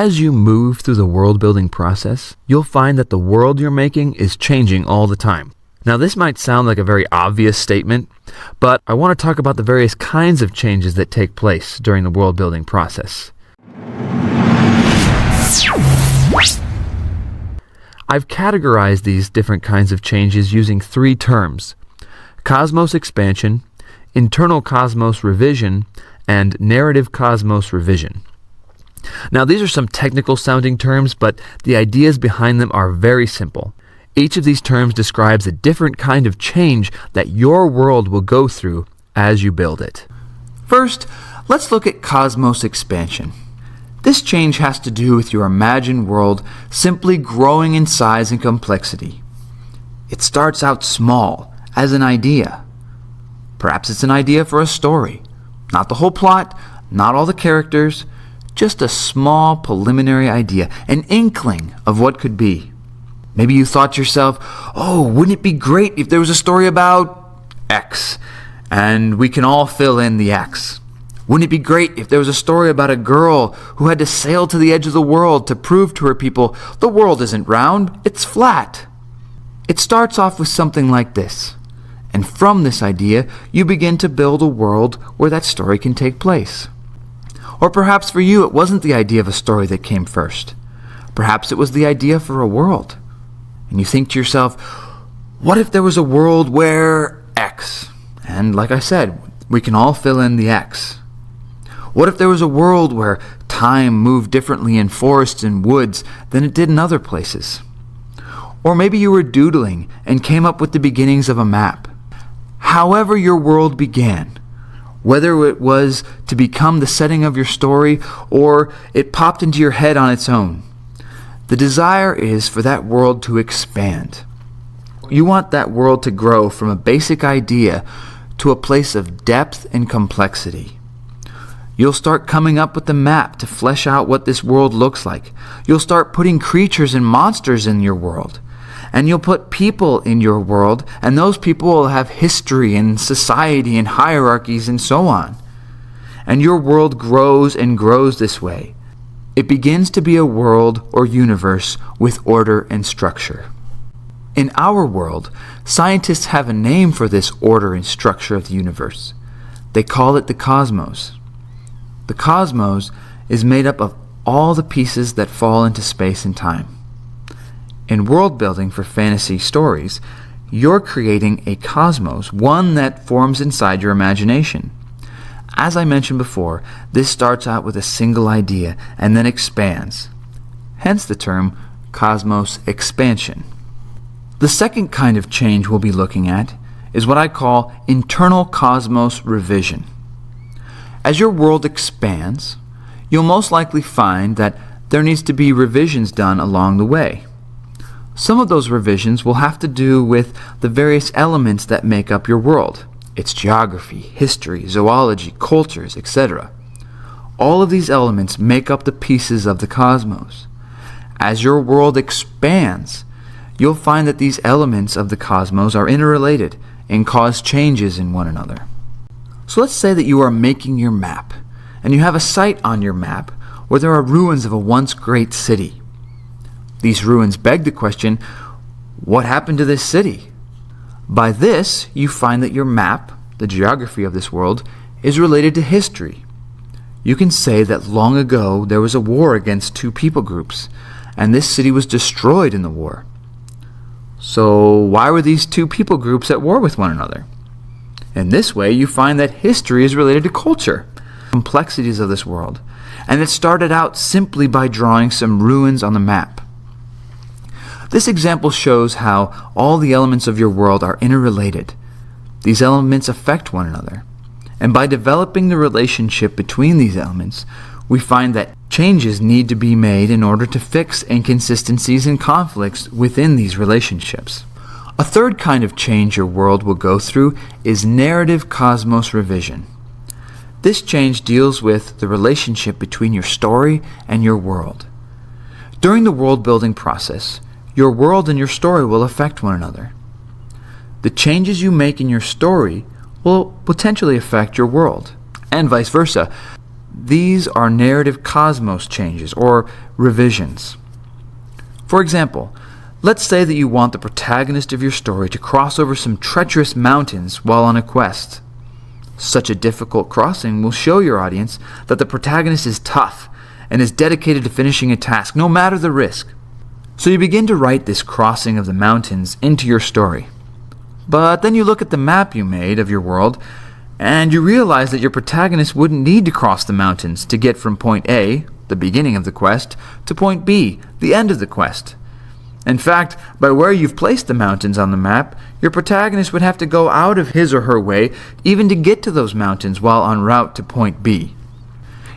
as you move through the world building process, you'll find that the world you're making is changing all the time. Now, this might sound like a very obvious statement, but I want to talk about the various kinds of changes that take place during the world building process. I've categorized these different kinds of changes using 3 terms: cosmos expansion, internal cosmos revision, and narrative cosmos revision. Now, these are some technical sounding terms, but the ideas behind them are very simple. Each of these terms describes a different kind of change that your world will go through as you build it. First, let's look at cosmos expansion. This change has to do with your imagined world simply growing in size and complexity. It starts out small, as an idea. Perhaps it's an idea for a story. Not the whole plot, not all the characters, just a small preliminary idea, an inkling of what could be. Maybe you thought to yourself, oh, wouldn't it be great if there was a story about X, and we can all fill in the X. Wouldn't it be great if there was a story about a girl who had to sail to the edge of the world to prove to her people, the world isn't round, it's flat. It starts off with something like this, and from this idea, you begin to build a world where that story can take place. Or perhaps for you, it wasn't the idea of a story that came first. Perhaps it was the idea for a world. And you think to yourself, what if there was a world where X? And like I said, we can all fill in the X. What if there was a world where time moved differently in forests and woods than it did in other places? Or maybe you were doodling and came up with the beginnings of a map. However your world began, whether it was to become the setting of your story or it popped into your head on its own, the desire is for that world to expand. You want that world to grow from a basic idea to a place of depth and complexity. You'll start coming up with the map to flesh out what this world looks like. You'll start putting creatures and monsters in your world. And you'll put people in your world, and those people will have history and society and hierarchies and so on. And your world grows and grows this way. It begins to be a world or universe with order and structure. In our world, scientists have a name for this order and structure of the universe. They call it the cosmos. The cosmos is made up of all the pieces that fall into space and time. In world building for fantasy stories, you're creating a cosmos, one that forms inside your imagination. As I mentioned before, this starts out with a single idea and then expands. Hence the term cosmos expansion. The second kind of change we'll be looking at is what I call internal cosmos revision. As your world expands, you'll most likely find that there needs to be revisions done along the way. Some of those revisions will have to do with the various elements that make up your world. Its geography, history, zoology, cultures, etc. All of these elements make up the pieces of the cosmos. As your world expands, you'll find that these elements of the cosmos are interrelated and cause changes in one another. So let's say that you are making your map, and you have a site on your map where there are ruins of a once great city. These ruins beg the question, what happened to this city? By this, you find that your map, the geography of this world, is related to history. You can say that long ago there was a war against 2 people groups, and this city was destroyed in the war. So why were these 2 people groups at war with one another? In this way, you find that history is related to culture, complexities of this world, and it started out simply by drawing some ruins on the map. This example shows how all the elements of your world are interrelated. These elements affect one another. And by developing the relationship between these elements, we find that changes need to be made in order to fix inconsistencies and conflicts within these relationships. A third kind of change your world will go through is narrative cosmos revision. This change deals with the relationship between your story and your world. During the world building process, your world and your story will affect one another. The changes you make in your story will potentially affect your world, and vice versa. These are narrative cosmos changes, or revisions. For example, let's say that you want the protagonist of your story to cross over some treacherous mountains while on a quest. Such a difficult crossing will show your audience that the protagonist is tough and is dedicated to finishing a task, no matter the risk. So you begin to write this crossing of the mountains into your story. But then you look at the map you made of your world, and you realize that your protagonist wouldn't need to cross the mountains to get from point A, the beginning of the quest, to point B, the end of the quest. In fact, by where you've placed the mountains on the map, your protagonist would have to go out of his or her way even to get to those mountains while en route to point B.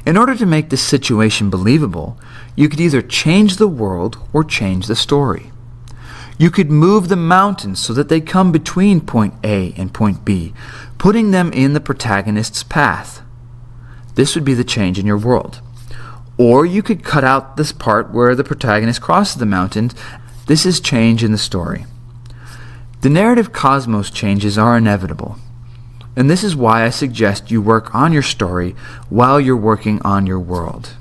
In order to make this situation believable, you could either change the world or change the story. You could move the mountains so that they come between point A and point B, putting them in the protagonist's path. This would be the change in your world. Or you could cut out this part where the protagonist crosses the mountains. This is change in the story. The narrative cosmos changes are inevitable, and this is why I suggest you work on your story while you're working on your world.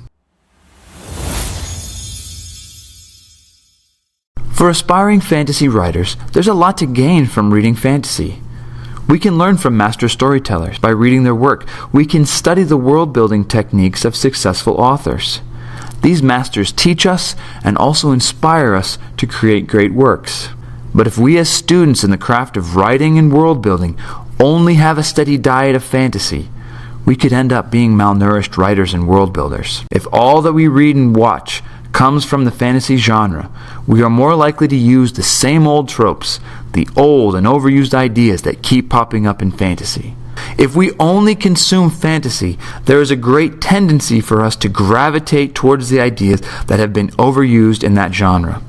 For aspiring fantasy writers, there's a lot to gain from reading fantasy. We can learn from master storytellers by reading their work. We can study the world-building techniques of successful authors. These masters teach us and also inspire us to create great works. But if we as students in the craft of writing and world-building only have a steady diet of fantasy, we could end up being malnourished writers and world-builders. If all that we read and watch comes from the fantasy genre, we are more likely to use the same old tropes, the old and overused ideas that keep popping up in fantasy. If we only consume fantasy, there is a great tendency for us to gravitate towards the ideas that have been overused in that genre.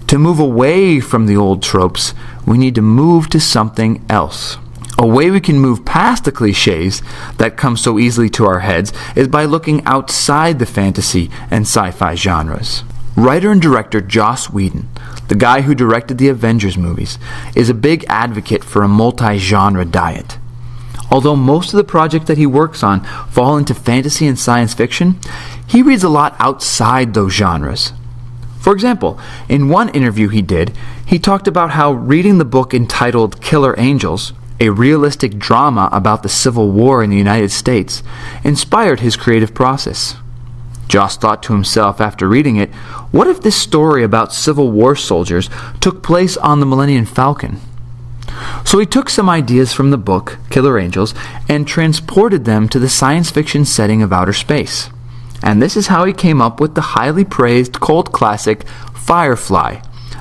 To move away from the old tropes, we need to move to something else. A way we can move past the cliches that come so easily to our heads is by looking outside the fantasy and sci-fi genres. Writer and director Joss Whedon, the guy who directed the Avengers movies, is a big advocate for a multi-genre diet. Although most of the projects that he works on fall into fantasy and science fiction, he reads a lot outside those genres. For example, in one interview he did, he talked about how reading the book entitled Killer Angels, a realistic drama about the Civil War in the United States, inspired his creative process. Joss thought to himself after reading it, what if this story about Civil War soldiers took place on the Millennium Falcon? So he took some ideas from the book, Killer Angels, and transported them to the science fiction setting of outer space. And this is how he came up with the highly praised cult classic Firefly,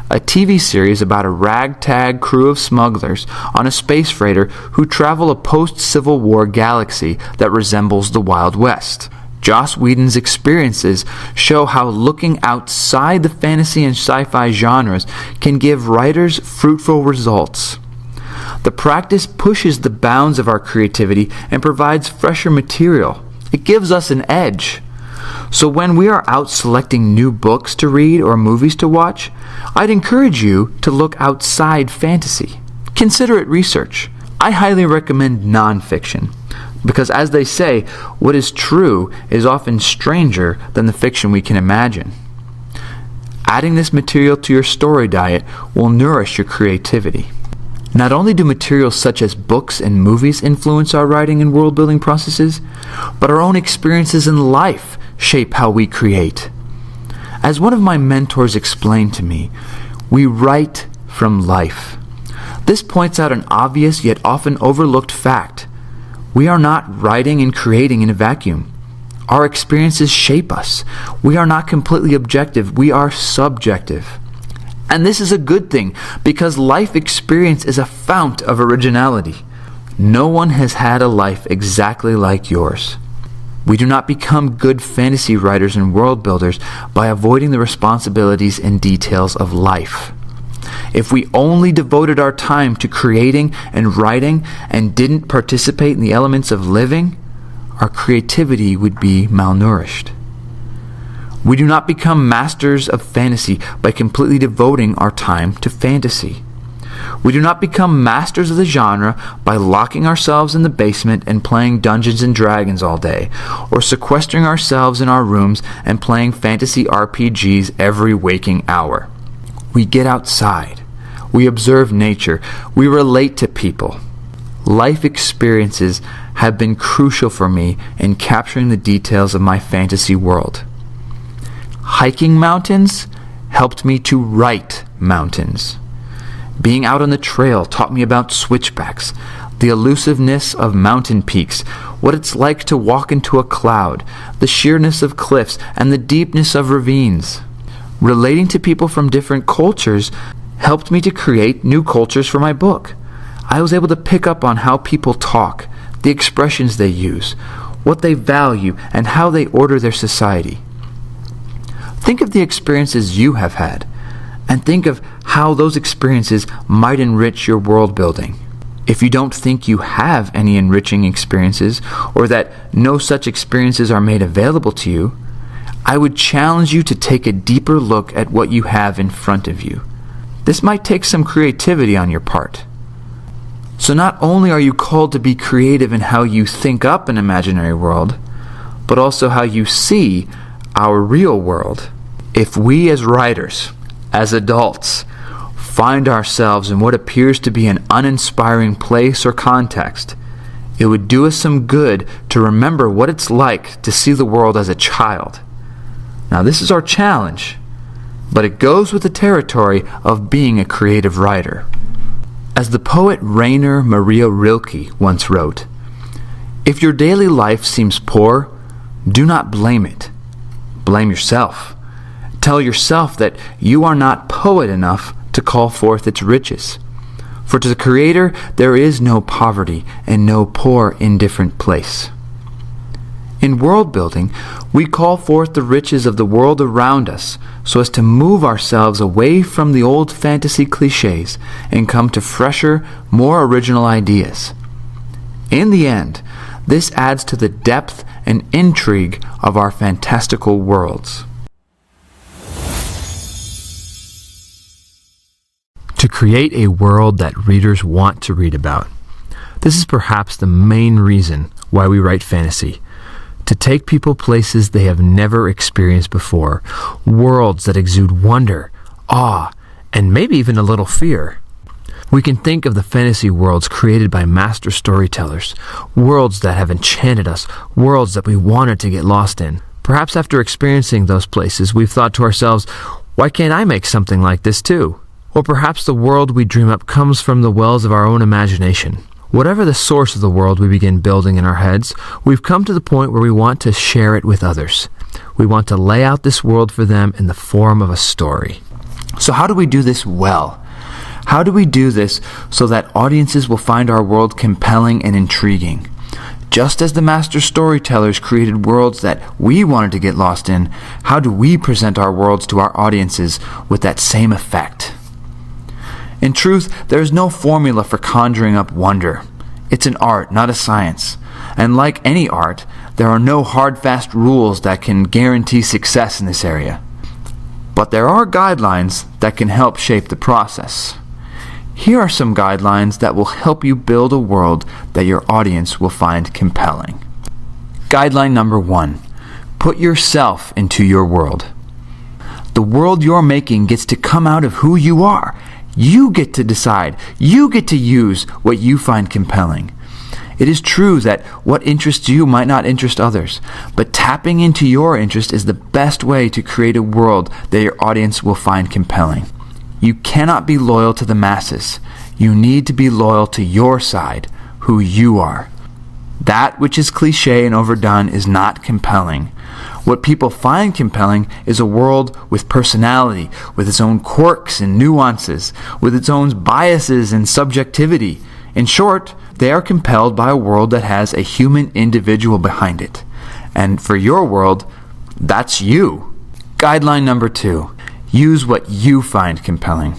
a TV series about a ragtag crew of smugglers on a space freighter who travel a post-Civil War galaxy that resembles the Wild West. Joss Whedon's experiences show how looking outside the fantasy and sci-fi genres can give writers fruitful results. The practice pushes the bounds of our creativity and provides fresher material. It gives us an edge. So when we are out selecting new books to read or movies to watch, I'd encourage you to look outside fantasy. Consider it research. I highly recommend nonfiction, because as they say, what is true is often stranger than the fiction we can imagine. Adding this material to your story diet will nourish your creativity. Not only do materials such as books and movies influence our writing and world-building processes, but our own experiences in life shape how we create. As one of my mentors explained to me, we write from life. This points out an obvious yet often overlooked fact. We are not writing and creating in a vacuum. Our experiences shape us. We are not completely objective. We are subjective. And this is a good thing, because life experience is a fount of originality. No one has had a life exactly like yours. We do not become good fantasy writers and world builders by avoiding the responsibilities and details of life. If we only devoted our time to creating and writing and didn't participate in the elements of living, our creativity would be malnourished. We do not become masters of fantasy by completely devoting our time to fantasy. We do not become masters of the genre by locking ourselves in the basement and playing Dungeons and Dragons all day, or sequestering ourselves in our rooms and playing fantasy RPGs every waking hour. We get outside. We observe nature. We relate to people. Life experiences have been crucial for me in capturing the details of my fantasy world. Hiking mountains helped me to write mountains. Being out on the trail taught me about switchbacks, the elusiveness of mountain peaks, what it's like to walk into a cloud, the sheerness of cliffs, and the deepness of ravines. Relating to people from different cultures helped me to create new cultures for my book. I was able to pick up on how people talk, the expressions they use, what they value, and how they order their society. Think of the experiences you have had, and think of how those experiences might enrich your world building. If you don't think you have any enriching experiences, or that no such experiences are made available to you, I would challenge you to take a deeper look at what you have in front of you. This might take some creativity on your part. So not only are you called to be creative in how you think up an imaginary world, but also how you see our real world. If we as writers, as adults, find ourselves in what appears to be an uninspiring place or context, it would do us some good to remember what it's like to see the world as a child. Now this is our challenge, but it goes with the territory of being a creative writer. As the poet Rainer Maria Rilke once wrote, "If your daily life seems poor, do not blame it. Blame yourself. Tell yourself that you are not poet enough to call forth its riches. For to the Creator there is no poverty and no poor indifferent place." In world building, we call forth the riches of the world around us so as to move ourselves away from the old fantasy cliches and come to fresher, more original ideas. In the end, this adds to the depth and intrigue of our fantastical worlds. To create a world that readers want to read about. This is perhaps the main reason why we write fantasy. To take people places they have never experienced before, worlds that exude wonder, awe, and maybe even a little fear. We can think of the fantasy worlds created by master storytellers, worlds that have enchanted us, worlds that we wanted to get lost in. Perhaps after experiencing those places, we've thought to ourselves, why can't I make something like this too? Or perhaps the world we dream up comes from the wells of our own imagination. Whatever the source of the world we begin building in our heads, we've come to the point where we want to share it with others. We want to lay out this world for them in the form of a story. So how do we do this well? How do we do this so that audiences will find our world compelling and intriguing? Just as the master storytellers created worlds that we wanted to get lost in, how do we present our worlds to our audiences with that same effect? In truth, there is no formula for conjuring up wonder. It's an art, not a science. And like any art, there are no hard, fast rules that can guarantee success in this area. But there are guidelines that can help shape the process. Here are some guidelines that will help you build a world that your audience will find compelling. Guideline number 1. Put yourself into your world. The world you're making gets to come out of who you are. You get to decide. You get to use what you find compelling. It is true that what interests you might not interest others, but tapping into your interest is the best way to create a world that your audience will find compelling. You cannot be loyal to the masses. You need to be loyal to your side, who you are. That which is cliché and overdone is not compelling. What people find compelling is a world with personality, with its own quirks and nuances, with its own biases and subjectivity. In short, they are compelled by a world that has a human individual behind it. And for your world, that's you. Guideline number 2. Use what you find compelling.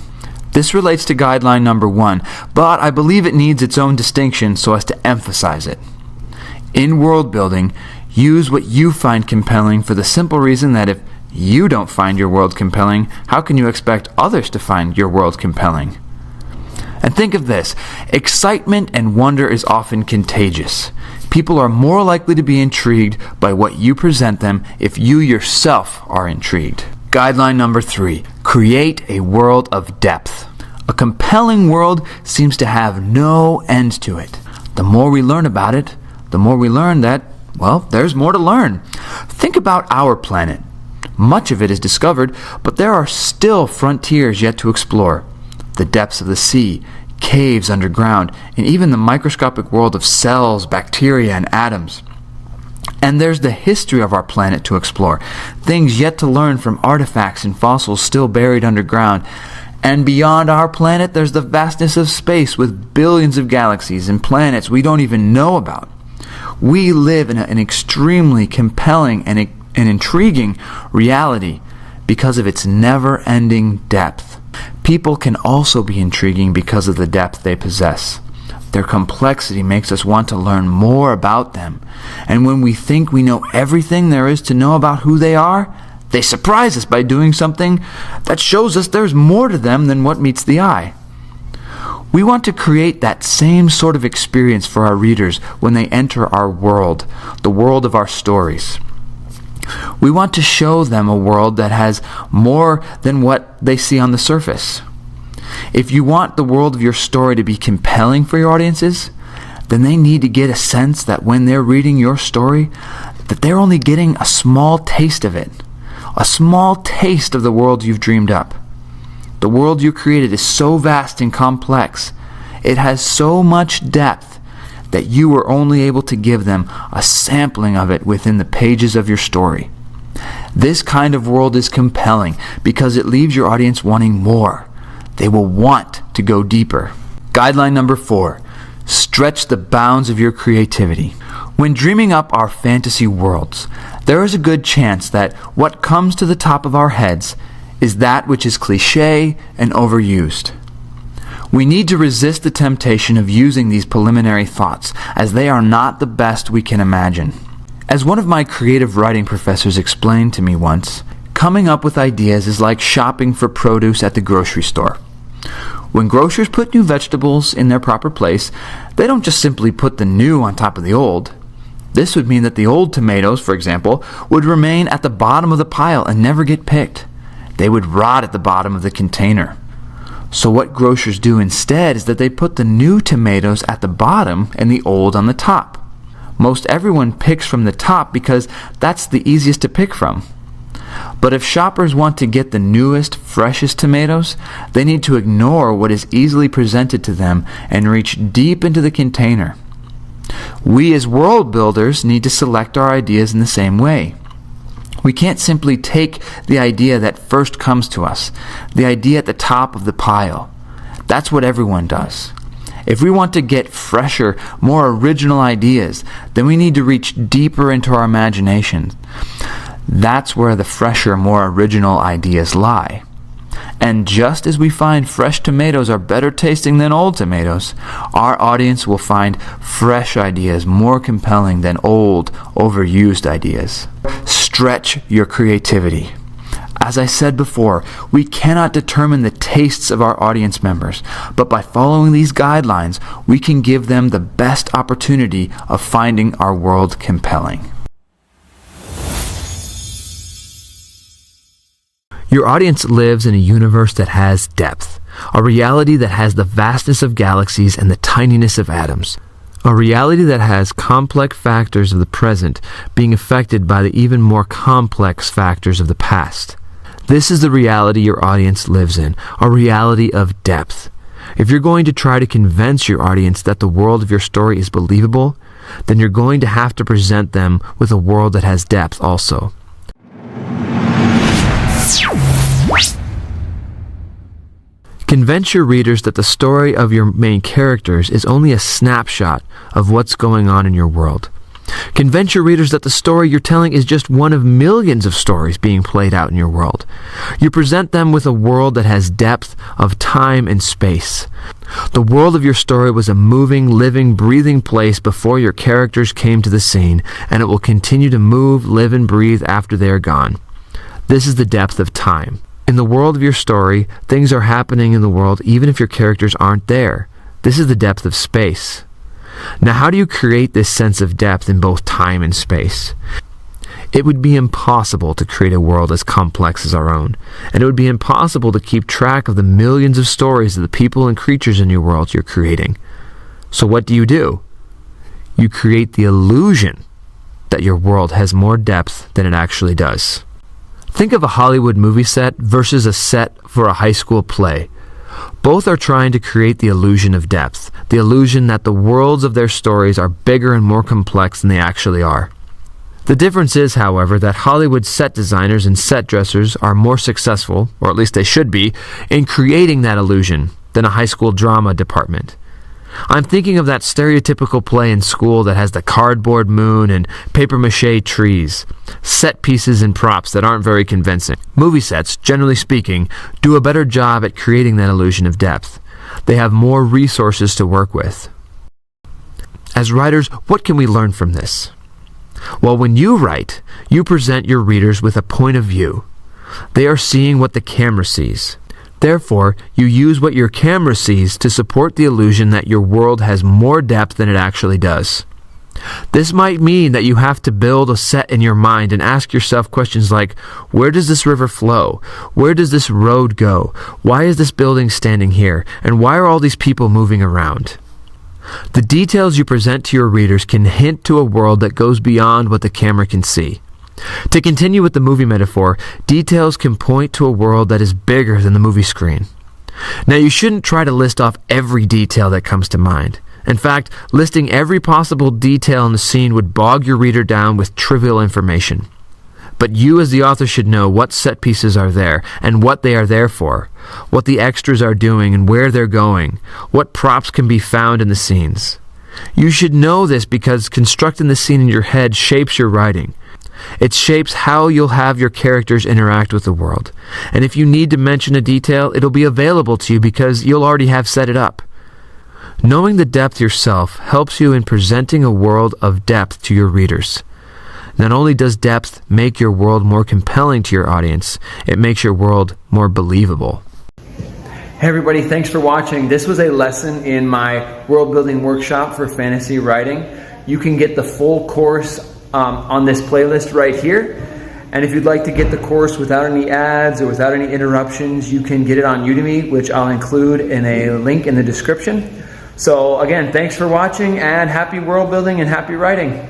This relates to guideline number 1, but I believe it needs its own distinction so as to emphasize it. In world building, use what you find compelling for the simple reason that if you don't find your world compelling, how can you expect others to find your world compelling? And think of this, excitement and wonder is often contagious. People are more likely to be intrigued by what you present them if you yourself are intrigued. Guideline number 3, create a world of depth. A compelling world seems to have no end to it. The more we learn about it, the more we learn that, well, there's more to learn. Think about our planet. Much of it is discovered, but there are still frontiers yet to explore. The depths of the sea, caves underground, and even the microscopic world of cells, bacteria, and atoms. And there's the history of our planet to explore, things yet to learn from artifacts and fossils still buried underground. And beyond our planet, there's the vastness of space with billions of galaxies and planets we don't even know about. We live in an extremely compelling and intriguing reality because of its never-ending depth. People can also be intriguing because of the depth they possess. Their complexity makes us want to learn more about them. And when we think we know everything there is to know about who they are, they surprise us by doing something that shows us there's more to them than what meets the eye. We want to create that same sort of experience for our readers when they enter our world, the world of our stories. We want to show them a world that has more than what they see on the surface. If you want the world of your story to be compelling for your audiences, then they need to get a sense that when they're reading your story, that they're only getting a small taste of it, a small taste of the world you've dreamed up. The world you created is so vast and complex. It has so much depth that you were only able to give them a sampling of it within the pages of your story. This kind of world is compelling because it leaves your audience wanting more. They will want to go deeper. Guideline number 4, stretch the bounds of your creativity. When dreaming up our fantasy worlds, there is a good chance that what comes to the top of our heads is that which is cliché and overused. We need to resist the temptation of using these preliminary thoughts, as they are not the best we can imagine. As one of my creative writing professors explained to me once, coming up with ideas is like shopping for produce at the grocery store. When grocers put new vegetables in their proper place, they don't just simply put the new on top of the old. This would mean that the old tomatoes, for example, would remain at the bottom of the pile and never get picked. They would rot at the bottom of the container. So what grocers do instead is that they put the new tomatoes at the bottom and the old on the top. Most everyone picks from the top because that's the easiest to pick from. But if shoppers want to get the newest, freshest tomatoes, they need to ignore what is easily presented to them and reach deep into the container. We as world builders need to select our ideas in the same way. We can't simply take the idea that first comes to us, the idea at the top of the pile. That's what everyone does. If we want to get fresher, more original ideas, then we need to reach deeper into our imagination. That's where the fresher, more original ideas lie. And just as we find fresh tomatoes are better tasting than old tomatoes, our audience will find fresh ideas more compelling than old, overused ideas. Stretch your creativity. As I said before, we cannot determine the tastes of our audience members, but by following these guidelines, we can give them the best opportunity of finding our world compelling. Your audience lives in a universe that has depth, a reality that has the vastness of galaxies and the tininess of atoms, a reality that has complex factors of the present being affected by the even more complex factors of the past. This is the reality your audience lives in, a reality of depth. If you're going to try to convince your audience that the world of your story is believable, then you're going to have to present them with a world that has depth also. Convince your readers that the story of your main characters is only a snapshot of what's going on in your world. Convince your readers that the story you're telling is just one of millions of stories being played out in your world. You present them with a world that has depth of time and space. The world of your story was a moving, living, breathing place before your characters came to the scene, and it will continue to move, live, and breathe after they are gone. This is the depth of time. In the world of your story, things are happening in the world even if your characters aren't there. This is the depth of space. Now, how do you create this sense of depth in both time and space? It would be impossible to create a world as complex as our own, and it would be impossible to keep track of the millions of stories of the people and creatures in your world you're creating. So what do? You create the illusion that your world has more depth than it actually does. Think of a Hollywood movie set versus a set for a high school play. Both are trying to create the illusion of depth, the illusion that the worlds of their stories are bigger and more complex than they actually are. The difference is, however, that Hollywood set designers and set dressers are more successful, or at least they should be, in creating that illusion than a high school drama department. I'm thinking of that stereotypical play in school that has the cardboard moon and papier-mâché trees, set pieces and props that aren't very convincing. Movie sets, generally speaking, do a better job at creating that illusion of depth. They have more resources to work with. As writers, what can we learn from this? Well, when you write, you present your readers with a point of view. They are seeing what the camera sees. Therefore, you use what your camera sees to support the illusion that your world has more depth than it actually does. This might mean that you have to build a set in your mind and ask yourself questions like, where does this river flow? Where does this road go? Why is this building standing here? And why are all these people moving around? The details you present to your readers can hint to a world that goes beyond what the camera can see. To continue with the movie metaphor, details can point to a world that is bigger than the movie screen. Now, you shouldn't try to list off every detail that comes to mind. In fact, listing every possible detail in the scene would bog your reader down with trivial information. But you as the author should know what set pieces are there and what they are there for, what the extras are doing and where they're going, what props can be found in the scenes. You should know this because constructing the scene in your head shapes your writing. It shapes how you'll have your characters interact with the world. And if you need to mention a detail, it'll be available to you because you'll already have set it up. Knowing the depth yourself helps you in presenting a world of depth to your readers. Not only does depth make your world more compelling to your audience, it makes your world more believable. Hey everybody, thanks for watching. This was a lesson in my world building workshop for fantasy writing. You can get the full course on this playlist right here. And if you'd like to get the course without any ads or without any interruptions, you can get it on Udemy, which I'll include in a link in the description. So again, thanks for watching and happy world building and happy writing.